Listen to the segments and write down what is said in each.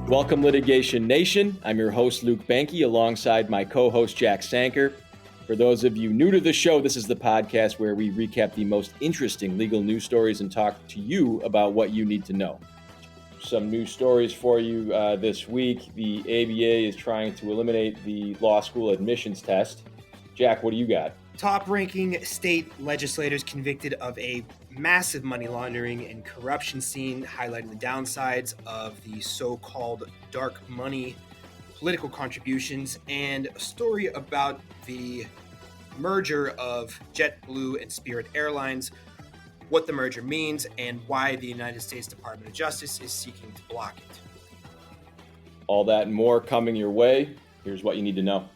Welcome, Litigation Nation. I'm your host, Luke Behnke, alongside my co-host, Jack Sanker. For those of you new to the show, this is the podcast where we recap the most interesting legal news stories and talk to you about what you need to know. Some news stories for you this week. The ABA is trying to eliminate the law school admissions test. Jack, what do you got? Top-ranking state legislators convicted of a massive money laundering and corruption scene, highlighting the downsides of the so-called dark money political contributions, and a story about the merger of JetBlue and Spirit Airlines, what the merger means, and why the United States Department of Justice is seeking to block it. All that and more coming your way. Here's what you need to know.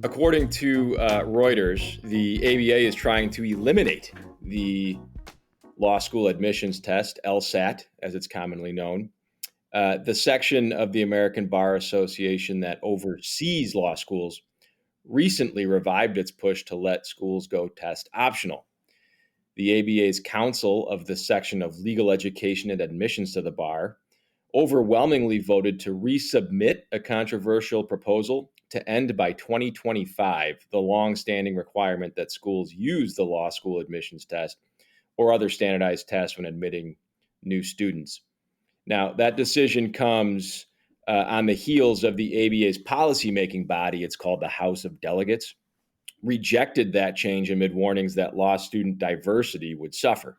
According to Reuters, the ABA is trying to eliminate the law school admissions test, LSAT, as it's commonly known. The section of the American Bar Association that oversees law schools recently revived its push to let schools go test optional. The ABA's Council of the Section of Legal Education and Admissions to the Bar overwhelmingly voted to resubmit a controversial proposal to end by 2025 the long-standing requirement that schools use the law school admissions test or other standardized tests when admitting new students. Now, that decision comes on the heels of the ABA's policymaking body. It's called the House of Delegates, rejected that change amid warnings that law student diversity would suffer.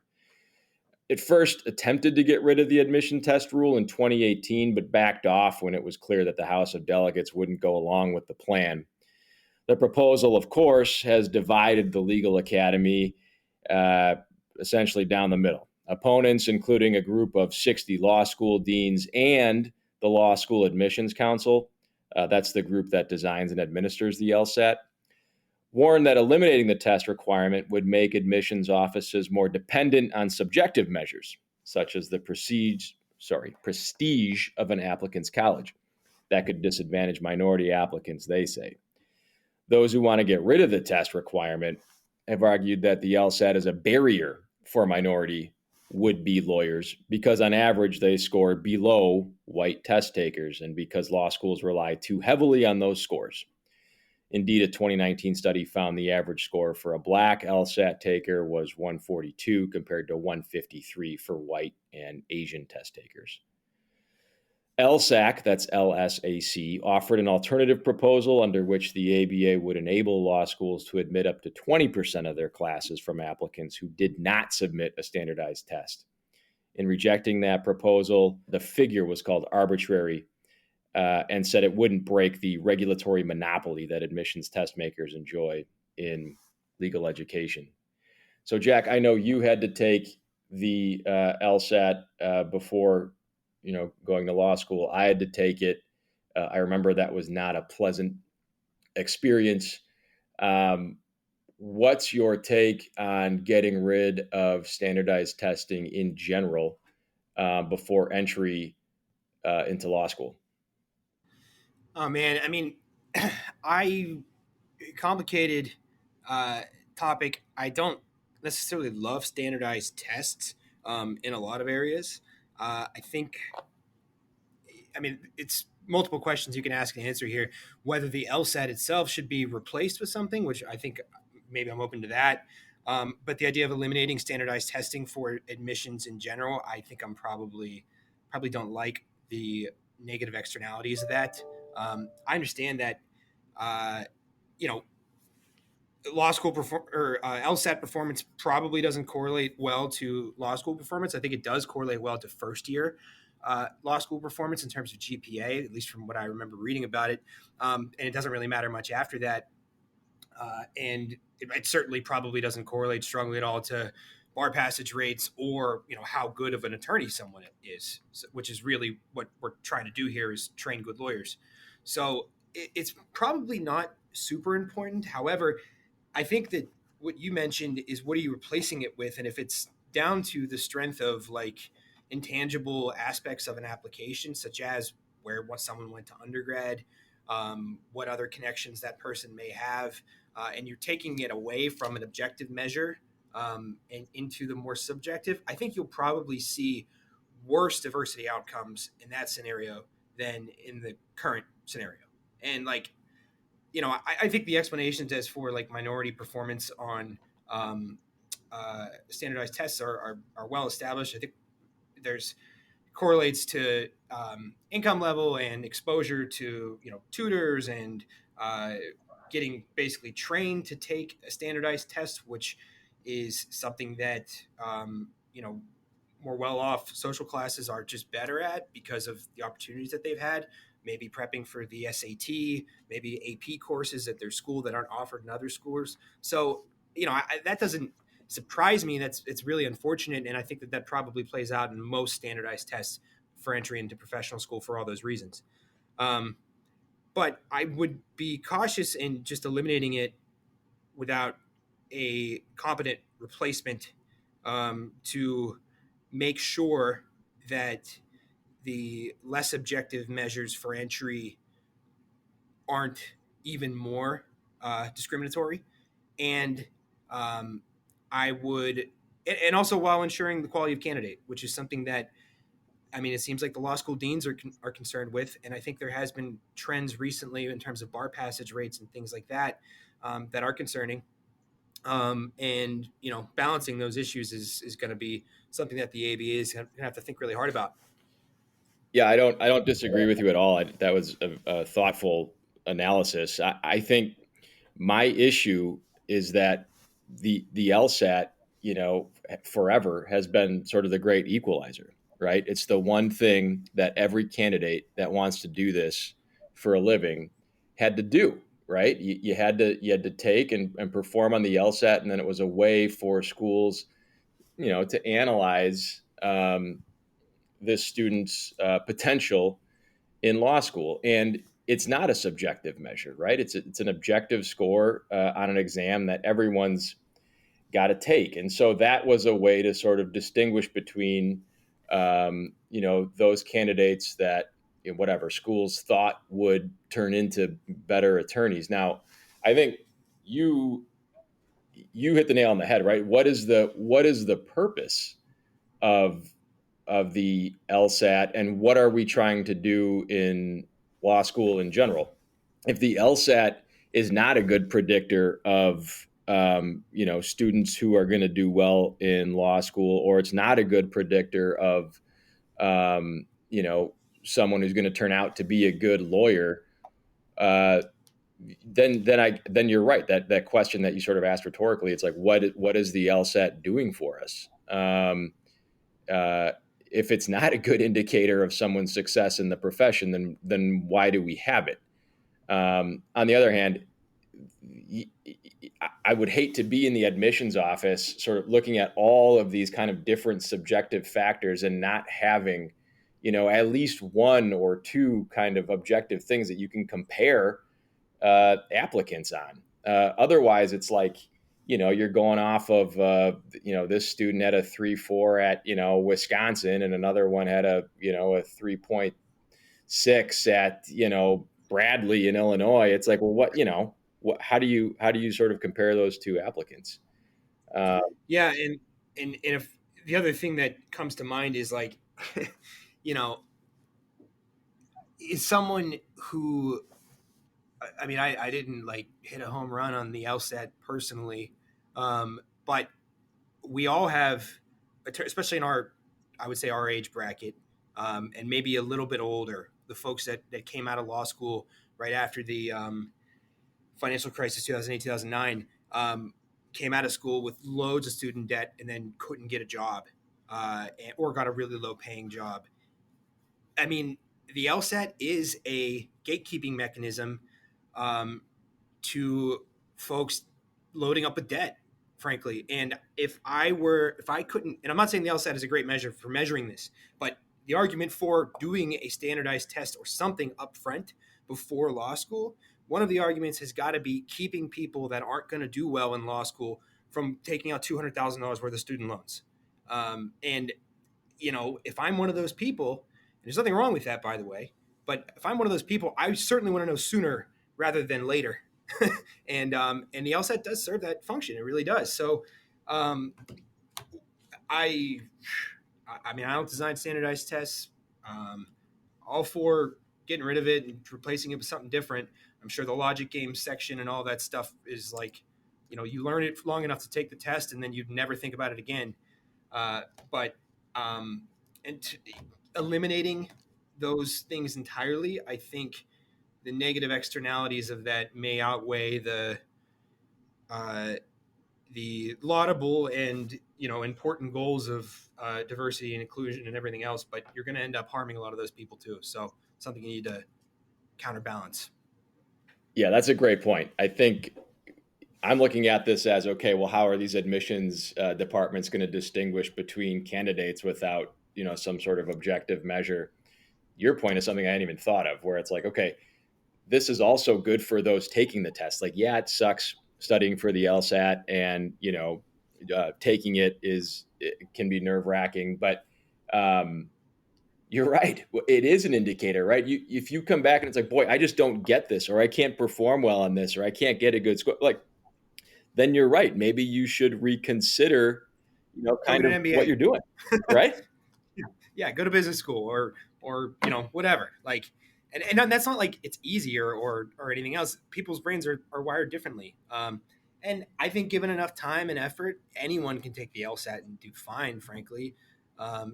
It first attempted to get rid of the admission test rule in 2018, but backed off when it was clear that the House of Delegates wouldn't go along with the plan. The proposal, of course, has divided the legal academy essentially down the middle. Opponents, including a group of 60 law school deans and the Law School Admissions Council, that's the group that designs and administers the LSAT, warned that eliminating the test requirement would make admissions offices more dependent on subjective measures, such as the prestige of an applicant's college. That could disadvantage minority applicants, they say. Those who want to get rid of the test requirement have argued that the LSAT is a barrier for minority would-be lawyers because on average they score below white test takers and because law schools rely too heavily on those scores. Indeed, a 2019 study found the average score for a black LSAT taker was 142 compared to 153 for white and Asian test takers. LSAC, that's LSAC, offered an alternative proposal under which the ABA would enable law schools to admit up to 20% of their classes from applicants who did not submit a standardized test. In rejecting that proposal, the figure was called arbitrary and said it wouldn't break the regulatory monopoly that admissions test makers enjoy in legal education. So, Jack, I know you had to take the LSAT before going to law school. I had to take it. I remember that was not a pleasant experience. What's your take on getting rid of standardized testing in general before entry into law school? Oh, man. I mean, complicated topic. I don't necessarily love standardized tests in a lot of areas. It's multiple questions you can ask and answer here. Whether the LSAT itself should be replaced with something, which I think maybe I'm open to that. But the idea of eliminating standardized testing for admissions in general, I think I'm probably don't like the negative externalities of that. I understand that, law school LSAT performance probably doesn't correlate well to law school performance. I think it does correlate well to first year law school performance in terms of GPA, at least from what I remember reading about it. And it doesn't really matter much after that. And it certainly probably doesn't correlate strongly at all to bar passage rates or, how good of an attorney someone is, which is really what we're trying to do here is train good lawyers. So it's probably not super important. However, I think that what you mentioned is what are you replacing it with? And if it's down to the strength of like intangible aspects of an application, such as where someone went to undergrad, what other connections that person may have, and you're taking it away from an objective measure and into the more subjective, I think you'll probably see worse diversity outcomes in that scenario than in the current scenario. And like, I think the explanations as for like minority performance on standardized tests are well established. I think there's correlates to income level and exposure to tutors and getting basically trained to take a standardized test, which is something that more well-off social classes are just better at because of the opportunities that they've had, maybe prepping for the SAT, maybe AP courses at their school that aren't offered in other schools. So that doesn't surprise me. It's really unfortunate, and I think that probably plays out in most standardized tests for entry into professional school for all those reasons. But I would be cautious in just eliminating it without a competent replacement to make sure that the less objective measures for entry aren't even more discriminatory. And I would, and also while ensuring the quality of candidate, which is something that, it seems like the law school deans are concerned with. And I think there has been trends recently in terms of bar passage rates and things like that that are concerning. And balancing those issues is going to be something that the ABA is going to have to think really hard about. Yeah, I don't disagree with you at all. That was a thoughtful analysis. I think my issue is that the LSAT, forever has been sort of the great equalizer, right? It's the one thing that every candidate that wants to do this for a living had to do, right? You had to take and perform on the LSAT, and then it was a way for schools, to analyze this student's potential in law school. And it's not a subjective measure, right? It's an objective score on an exam that everyone's got to take. And so that was a way to sort of distinguish between, those candidates that whatever schools thought would turn into better attorneys. Now, I think you hit the nail on the head, right? What is the purpose of the LSAT, and what are we trying to do in law school in general? If the LSAT is not a good predictor of students who are going to do well in law school, or it's not a good predictor of someone who's going to turn out to be a good lawyer, then you're right. That question that you sort of asked rhetorically, it's like, what is the LSAT doing for us? If it's not a good indicator of someone's success in the profession, then why do we have it? On the other hand, I would hate to be in the admissions office sort of looking at all of these kind of different subjective factors and not having, at least one or two kind of objective things that you can compare applicants on. Otherwise, it's like, you're going off of, this student had a 3.4 at, Wisconsin, and another one had a 3.6 at, Bradley in Illinois. It's like, well, how do you sort of compare those two applicants? Yeah. And if the other thing that comes to mind is like, is someone who, I didn't like hit a home run on the LSAT personally. But we all have, especially in I would say our age bracket, and maybe a little bit older, the folks that came out of law school right after the financial crisis, 2008, 2009, came out of school with loads of student debt and then couldn't get a job or got a really low paying job. The LSAT is a gatekeeping mechanism to folks loading up with debt, frankly. And if I couldn't, and I'm not saying the LSAT is a great measure for measuring this, but the argument for doing a standardized test or something up front before law school, one of the arguments has got to be keeping people that aren't going to do well in law school from taking out $200,000 worth of student loans. And, if I'm one of those people, and there's nothing wrong with that, by the way, but if I'm one of those people, I certainly want to know sooner rather than later. And the LSAT does serve that function. It really does. So Um, I mean, I don't design standardized tests. All for getting rid of it and replacing it with something different. I'm sure the logic game section and all that stuff is like, you learn it long enough to take the test and then you'd never think about it again. But and eliminating those things entirely, I think the negative externalities of that may outweigh the laudable and important goals of diversity and inclusion and everything else, but you're going to end up harming a lot of those people too. So something you need to counterbalance. Yeah, that's a great point. I think I'm looking at this as, okay, well, how are these admissions departments going to distinguish between candidates without, some sort of objective measure? Your point is something I hadn't even thought of, where it's like, okay, this is also good for those taking the test. Like, yeah, it sucks studying for the LSAT, and taking it can be nerve wracking, but you're right. It is an indicator, right? If you come back and it's like, boy, I just don't get this, or I can't perform well on this, or I can't get a good score, like, then you're right. Maybe you should reconsider, kind of what you're doing, right? Yeah, go to business school or whatever. Like, and that's not like it's easier or anything else. People's brains are wired differently. And I think given enough time and effort, anyone can take the LSAT and do fine. Frankly,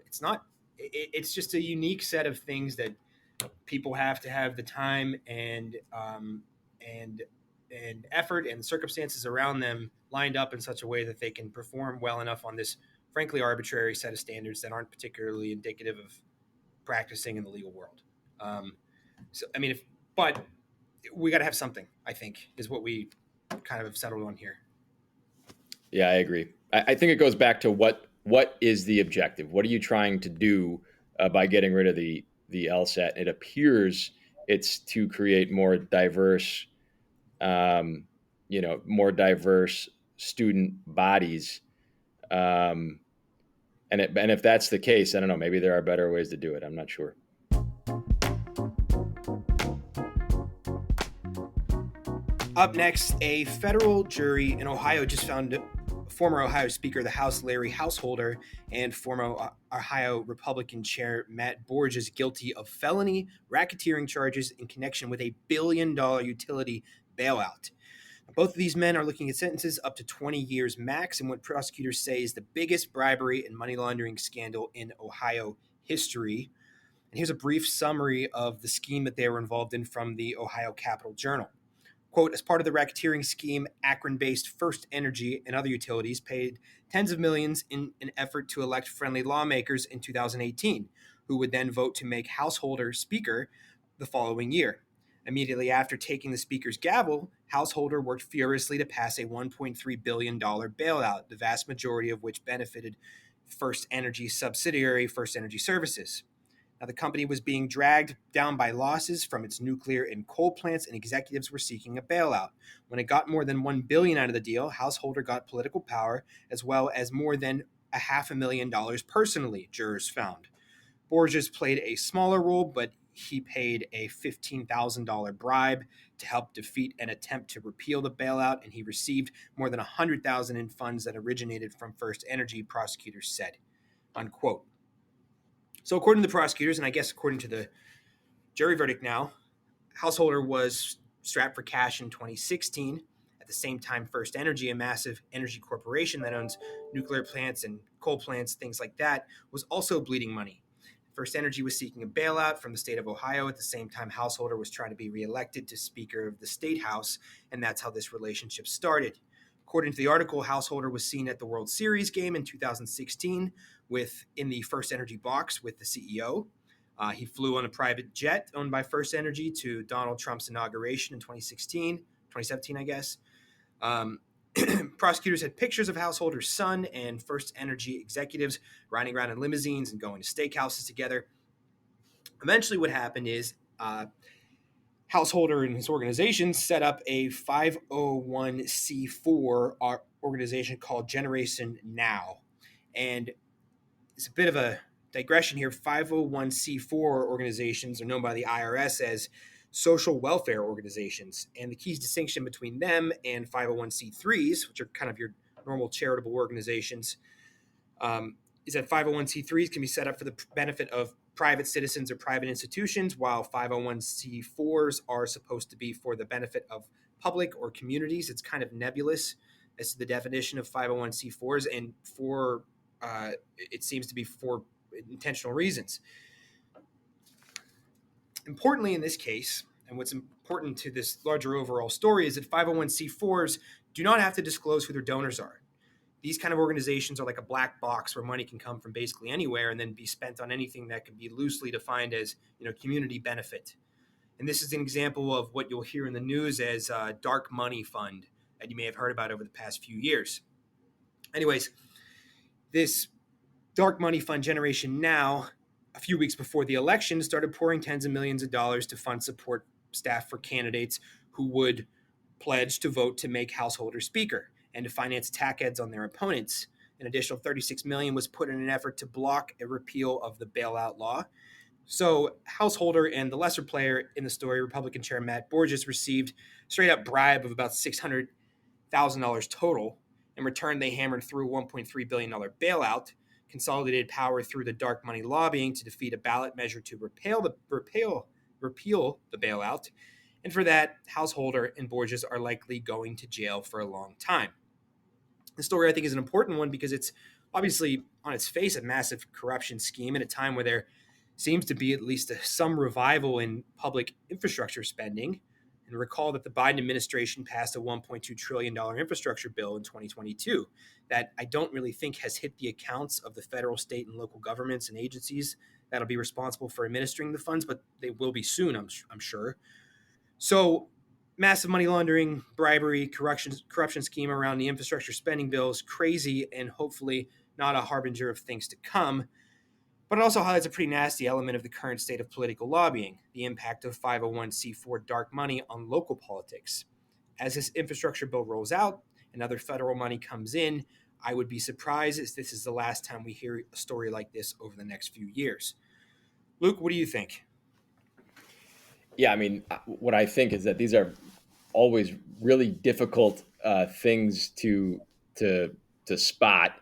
it's not. It's just a unique set of things that people have to have the time and effort and circumstances around them lined up in such a way that they can perform well enough on this frankly arbitrary set of standards that aren't particularly indicative of practicing in the legal world. So I mean, but we got to have something, I think, is what we kind of have settled on here. Yeah, I agree. I think it goes back to what is the objective? What are you trying to do by getting rid of the LSAT? It appears it's to create more diverse, more diverse student bodies. And if that's the case, I don't know, maybe there are better ways to do it. I'm not sure. Up next, a federal jury in Ohio just found former Ohio Speaker of the House Larry Householder and former Ohio Republican Chair Matt Borges guilty of felony racketeering charges in connection with a $1 billion utility bailout. Both of these men are looking at sentences up to 20 years max in what prosecutors say is the biggest bribery and money laundering scandal in Ohio history. And here's a brief summary of the scheme that they were involved in from the Ohio Capital Journal. Quote, as part of the racketeering scheme, Akron-based First Energy and other utilities paid tens of millions in an effort to elect friendly lawmakers in 2018, who would then vote to make Householder Speaker the following year. Immediately after taking the Speaker's gavel, Householder worked furiously to pass a $1.3 billion bailout, the vast majority of which benefited First Energy subsidiary First Energy Services. Now, the company was being dragged down by losses from its nuclear and coal plants, and executives were seeking a bailout. When it got more than $1 billion out of the deal, Householder got political power as well as more than $500,000 personally, jurors found. Borges played a smaller role, but he paid a $15,000 bribe to help defeat an attempt to repeal the bailout, and he received more than $100,000 in funds that originated from First Energy, prosecutors said, unquote. So according to the prosecutors, and I guess according to the jury verdict now, Householder was strapped for cash in 2016. At the same time, First Energy, a massive energy corporation that owns nuclear plants and coal plants, things like that, was also bleeding money. First Energy was seeking a bailout from the state of Ohio. At the same time, Householder was trying to be reelected to Speaker of the State House, and that's how this relationship started. According to the article, Householder was seen at the World Series game in 2016 in the First Energy box with the CEO. He flew on a private jet owned by First Energy to Donald Trump's inauguration in 2017, I guess. Prosecutors had pictures of Householder's son and First Energy executives riding around in limousines and going to steakhouses together. Eventually what happened is Householder and his organization set up a 501c4 organization called Generation Now. And it's a bit of a digression here. 501c4 organizations are known by the IRS as social welfare organizations. And the key distinction between them and 501c3s, which are kind of your normal charitable organizations, is that 501c3s can be set up for the benefit of private citizens or private institutions, while 501c4s are supposed to be for the benefit of public or communities. It's kind of nebulous as to the definition of 501c4s, and it seems to be for intentional reasons. Importantly, in this case, and what's important to this larger overall story, is that 501c4s do not have to disclose who their donors are. These kind of organizations are like a black box where money can come from basically anywhere and then be spent on anything that can be loosely defined as, community benefit. And this is an example of what you'll hear in the news as a dark money fund that you may have heard about over the past few years. Anyways, this dark money fund Generation Now, a few weeks before the election, started pouring tens of millions of dollars to fund support staff for candidates who would pledge to vote to make Householder Speaker and to finance attack ads on their opponents. An additional $36 million was put in an effort to block a repeal of the bailout law. So Householder and the lesser player in the story, Republican Chair Matt Borges, received straight up bribe of about $600,000 total. In return, they hammered through a $1.3 billion bailout, consolidated power through the dark money lobbying to defeat a ballot measure to repeal the bailout. And for that, Householder and Borges are likely going to jail for a long time. The story, I think, is an important one because it's obviously on its face a massive corruption scheme at a time where there seems to be at least some revival in public infrastructure spending. And recall that the Biden administration passed a $1.2 trillion infrastructure bill in 2022 that I don't really think has hit the accounts of the federal, state, and local governments and agencies that'll be responsible for administering the funds, but they will be soon, I'm sure. So massive money laundering, bribery, corruption scheme around the infrastructure spending bill is crazy and hopefully not a harbinger of things to come. But it also highlights a pretty nasty element of the current state of political lobbying, the impact of 501c4 dark money on local politics. As this infrastructure bill rolls out and other federal money comes in, I would be surprised if this is the last time we hear a story like this over the next few years. Luke, what do you think? Yeah, I mean, what I think is that these are always really difficult things to spot.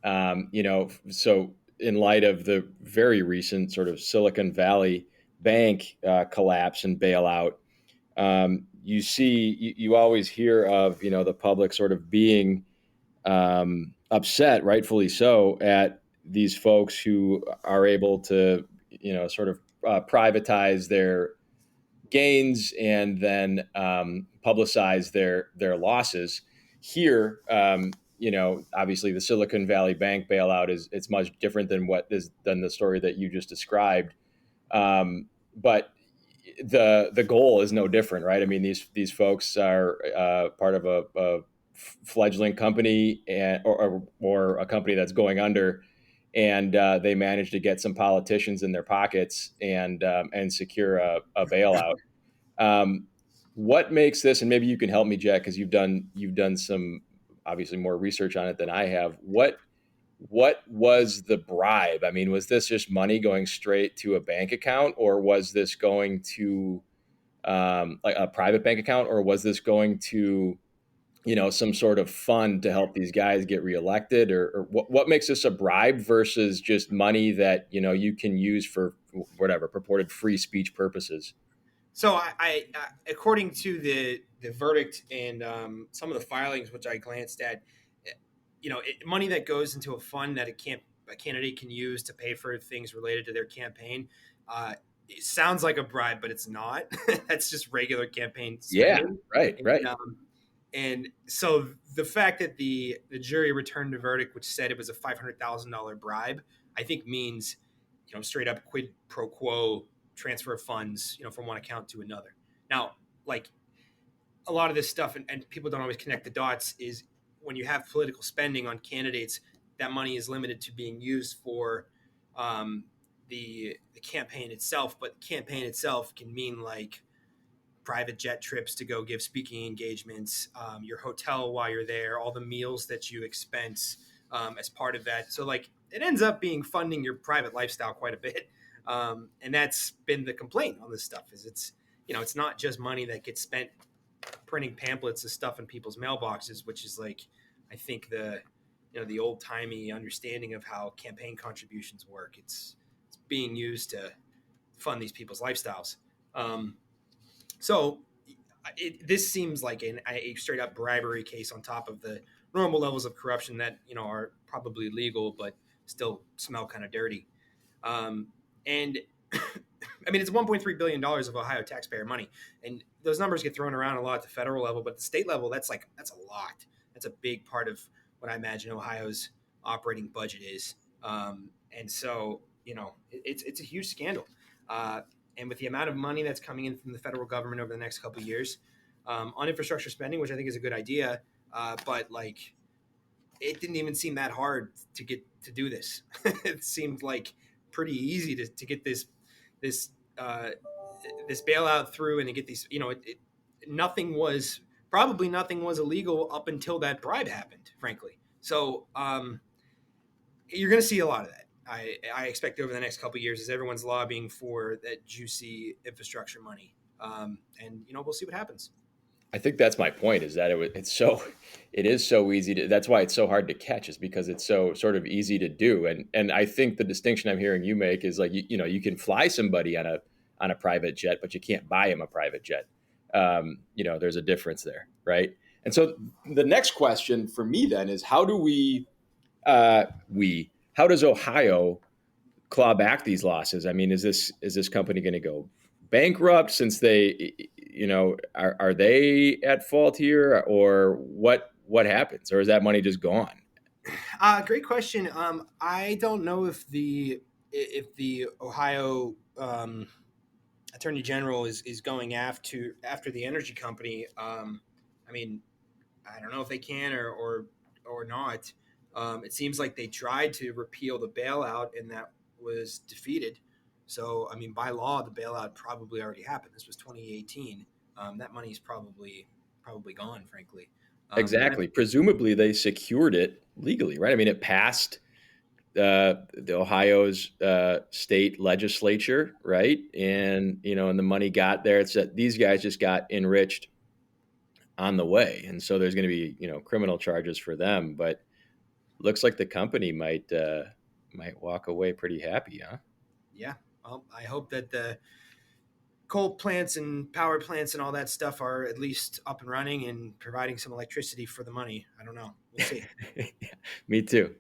So in light of the very recent sort of Silicon Valley Bank collapse and bailout, you always hear of the public sort of being upset, rightfully so, at these folks who are able to sort of privatize their gains and then publicize their losses. Here, obviously the Silicon Valley Bank bailout it's much different than than the story that you just described. But the goal is no different, right? I mean, these folks are part of a fledgling company or a company that's going under, and they managed to get some politicians in their pockets and secure a bailout. What makes this, and maybe you can help me, Jack, because you've done some obviously more research on it than I have. What was the bribe? I mean, was this just money going straight to a bank account, or was this going to like a private bank account, or was this going to some sort of fund to help these guys get reelected, or what makes this a bribe versus just money that you can use for whatever purported free speech purposes? So I according to the verdict and some of the filings which I glanced at, money that goes into a fund that a candidate can use to pay for things related to their campaign. It sounds like a bribe, but it's not. That's just regular campaign spending. Yeah, right. And so the fact that the jury returned a verdict which said it was a $500,000 bribe, I think means, straight up quid pro quo transfer of funds, from one account to another. Now, like a lot of this stuff, and people don't always connect the dots, is when you have political spending on candidates, that money is limited to being used for the campaign itself. But the campaign itself can mean like private jet trips to go give speaking engagements, your hotel while you're there, all the meals that you expense as part of that. So like it ends up being funding your private lifestyle quite a bit. And that's been the complaint on this stuff is it's not just money that gets spent printing pamphlets of stuff in people's mailboxes, which is like I think the old timey understanding of how campaign contributions work, it's being used to fund these people's lifestyles. So this seems like a straight up bribery case on top of the normal levels of corruption that are probably legal but still smell kind of dirty. And I mean, it's $1.3 billion of Ohio taxpayer money, and those numbers get thrown around a lot at the federal level, but at the state level, that's a lot. That's a big part of what I imagine Ohio's operating budget is. And so, it's a huge scandal. And with the amount of money that's coming in from the federal government over the next couple of years on infrastructure spending, which I think is a good idea, but like, it didn't even seem that hard to get to do this. It seemed like pretty easy to get this bailout through and to get these. Nothing was illegal up until that bribe happened, frankly. So you're going to see a lot of that. I expect over the next couple of years as everyone's lobbying for that juicy infrastructure money, and we'll see what happens. I think that's my point, is that it is so easy to, that's why it's so hard to catch, is because it's so sort of easy to do. And I think the distinction I'm hearing you make is like, you can fly somebody on a private jet, but you can't buy him a private jet. There's a difference there. Right. And so the next question for me then is, how does Ohio claw back these losses? I mean, is this company going to go bankrupt since they, are they at fault here, or what happens, or is that money just gone? Great question. I don't know if the Ohio Attorney General is going after the energy company. I mean, I don't know if they can or not. It seems like they tried to repeal the bailout, and that was defeated. So, I mean, by law, the bailout probably already happened. This was 2018. That money is probably gone, frankly. Exactly. Presumably, they secured it legally, right? I mean, it passed the Ohio's state legislature, right? And and the money got there. It's that these guys just got enriched on the way, and so there's going to be criminal charges for them. But looks like the company might walk away pretty happy, huh? Yeah. Well, I hope that the coal plants and power plants and all that stuff are at least up and running and providing some electricity for the money. I don't know. We'll see. Yeah, me too.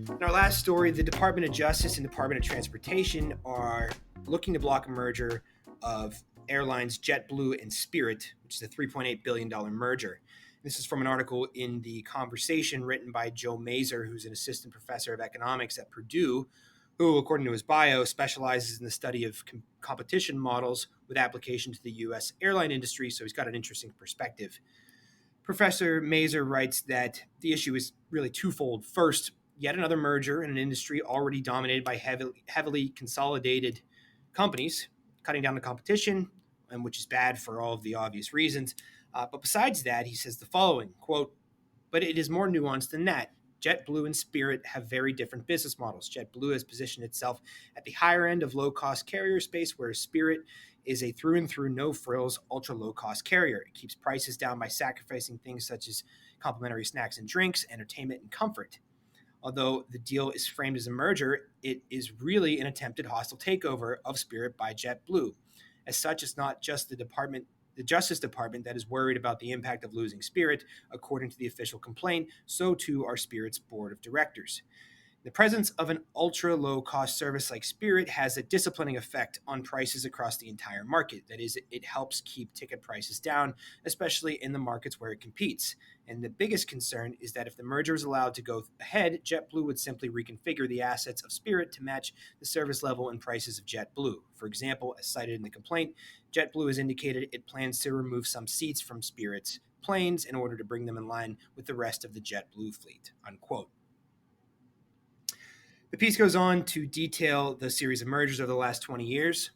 In our last story, the Department of Justice and Department of Transportation are looking to block a merger of airlines JetBlue and Spirit, which is a $3.8 billion merger. This is from an article in The Conversation written by Joe Mazer, who's an assistant professor of economics at Purdue, who, according to his bio, specializes in the study of competition models with application to the U.S. airline industry, so he's got an interesting perspective. Professor Mazer writes that the issue is really twofold. First, yet another merger in an industry already dominated by heavily consolidated companies, cutting down the competition, and which is bad for all of the obvious reasons. But besides that, he says the following, quote, "But it is more nuanced than that. JetBlue and Spirit have very different business models. JetBlue has positioned itself at the higher end of low-cost carrier space, whereas Spirit is a through-and-through, no-frills, ultra-low-cost carrier. It keeps prices down by sacrificing things such as complimentary snacks and drinks, entertainment, and comfort. Although the deal is framed as a merger, it is really an attempted hostile takeover of Spirit by JetBlue. As such, it's not just the Justice Department that is worried about the impact of losing Spirit. According to the official complaint, so too are Spirit's board of directors. The presence of an ultra-low-cost service like Spirit has a disciplining effect on prices across the entire market. That is, it helps keep ticket prices down, especially in the markets where it competes. And the biggest concern is that if the merger is allowed to go ahead, JetBlue would simply reconfigure the assets of Spirit to match the service level and prices of JetBlue. For example, as cited in the complaint, JetBlue has indicated it plans to remove some seats from Spirit's planes in order to bring them in line with the rest of the JetBlue fleet," unquote. The piece goes on to detail the series of mergers over the last 20 years.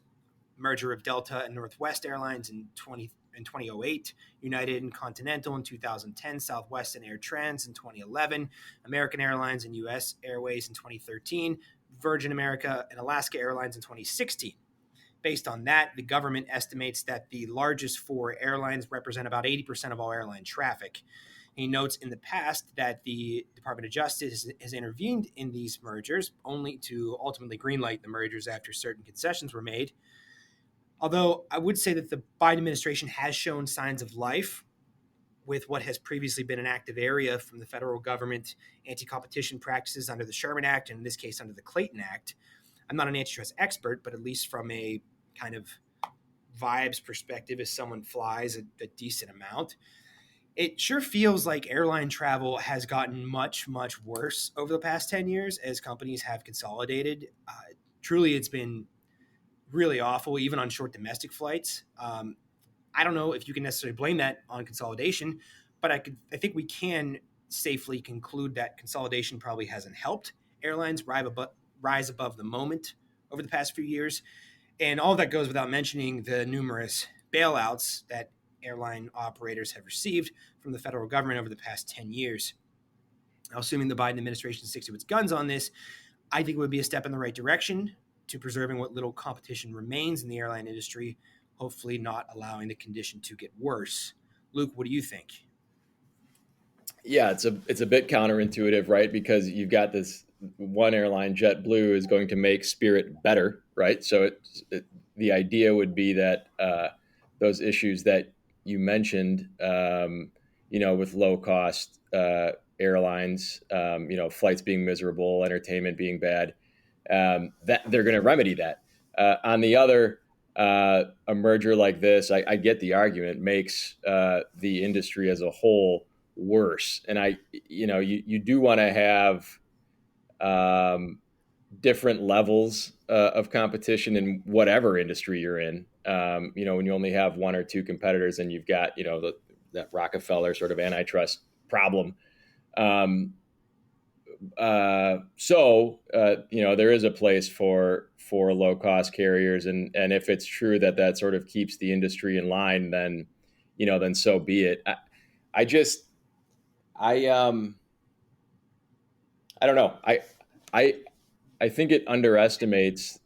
Merger of Delta and Northwest Airlines in 2008, United and Continental in 2010, Southwest and Air Trans in 2011, American Airlines and U.S. Airways in 2013, Virgin America and Alaska Airlines in 2016. Based on that, the government estimates that the largest four airlines represent about 80% of all airline traffic. He notes in the past that the Department of Justice has intervened in these mergers only to ultimately greenlight the mergers after certain concessions were made. Although I would say that the Biden administration has shown signs of life with what has previously been an active area from the federal government, anti-competition practices under the Sherman Act, and in this case under the Clayton Act. I'm not an antitrust expert, but at least from a kind of vibes perspective, as someone flies a decent amount, it sure feels like airline travel has gotten much, much worse over the past 10 years as companies have consolidated. Truly, it's been really awful, even on short domestic flights. I don't know if you can necessarily blame that on consolidation, but I think we can safely conclude that consolidation probably hasn't helped airlines rise above the moment over the past few years. And all that goes without mentioning the numerous bailouts that airline operators have received from the federal government over the past 10 years. Now, assuming the Biden administration sticks to its guns on this, I think it would be a step in the right direction to preserving what little competition remains in the airline industry, hopefully not allowing the condition to get worse. Luke, what do you think? Yeah, it's a bit counterintuitive, right? Because you've got this one airline, JetBlue, is going to make Spirit better, right? So the idea would be that those issues that you mentioned, with low cost airlines, flights being miserable, entertainment being bad, that they're going to remedy that. On the other, a merger like this, I get the argument, makes the industry as a whole worse. And you do want to have different levels of competition in whatever industry you're in. When you only have one or two competitors and you've got, that Rockefeller sort of antitrust problem. There is a place for low cost carriers. And if it's true that sort of keeps the industry in line, then so be it. I don't know. I think it underestimates,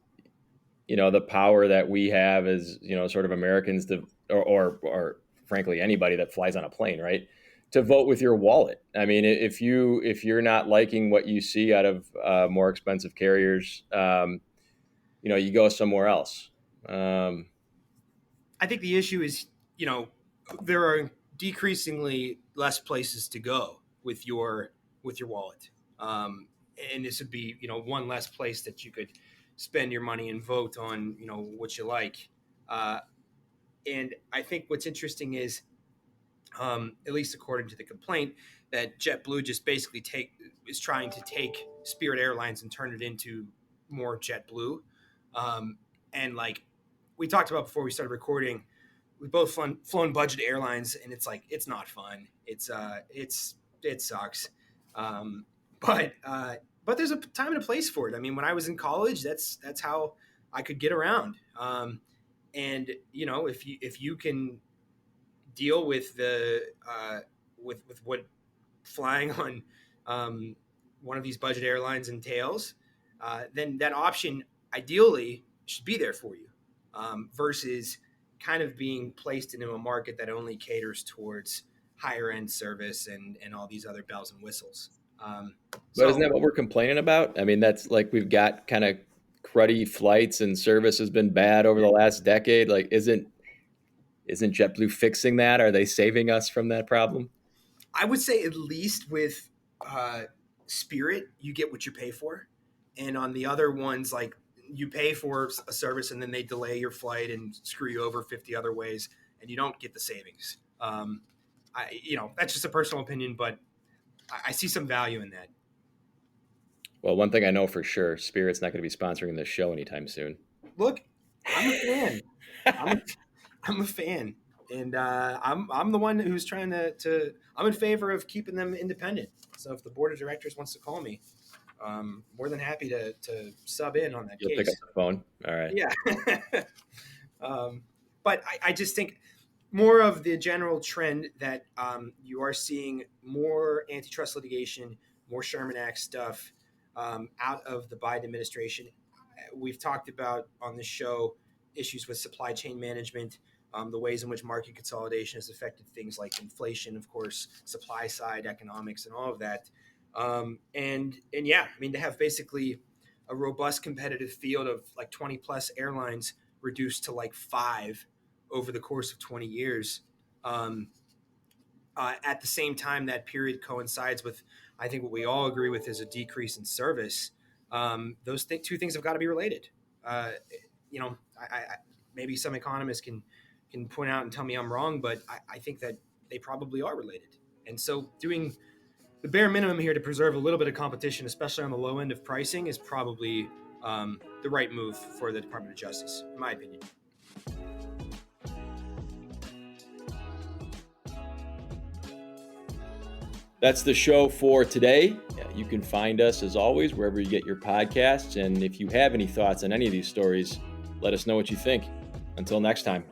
the power that we have as, sort of Americans or frankly, anybody that flies on a plane, right? To vote with your wallet. I mean, if you're not liking what you see out of more expensive carriers, you go somewhere else. I think the issue is, there are decreasingly less places to go with your wallet, and this would be, one less place that you could spend your money and vote on, what you like. And I think what's interesting is, at least according to the complaint, that JetBlue just basically is trying to take Spirit Airlines and turn it into more JetBlue. And like we talked about before we started recording, we both flown budget airlines, and it's like it's not fun. It sucks. But there's a time and a place for it. I mean, when I was in college, that's how I could get around. And if you can deal with the with what flying on one of these budget airlines entails, then that option ideally should be there for you, versus kind of being placed into a market that only caters towards higher end service and all these other bells and whistles. But isn't that what we're complaining about? I mean, that's like we've got kind of cruddy flights and service has been bad over the last decade. Like, isn't JetBlue fixing that? Are they saving us from that problem? I would say at least with Spirit, you get what you pay for. And on the other ones, like you pay for a service and then they delay your flight and screw you over 50 other ways and you don't get the savings. That's just a personal opinion, but I see some value in that. Well, one thing I know for sure, Spirit's not going to be sponsoring this show anytime soon. Look, I'm a fan. I'm a fan. And I'm the one who's trying to I'm in favor of keeping them independent. So if the board of directors wants to call me, more than happy to sub in on that You'll case. pick up the phone. All right. Yeah. But I just think more of the general trend that you are seeing more antitrust litigation, more Sherman Act stuff out of the Biden administration. We've talked about on this show issues with supply chain management, the ways in which market consolidation has affected things like inflation, of course, supply side economics, and all of that. And yeah, I mean, to have basically a robust competitive field of like 20 plus airlines reduced to like 5 over the course of 20 years. At the same time, that period coincides with, I think what we all agree with is a decrease in service. Those two things have got to be related. I maybe some economists can point out and tell me I'm wrong, but I think that they probably are related. And so doing the bare minimum here to preserve a little bit of competition, especially on the low end of pricing, is probably the right move for the Department of Justice, in my opinion. That's the show for today. You can find us, as always, wherever you get your podcasts. And if you have any thoughts on any of these stories, let us know what you think. Until next time.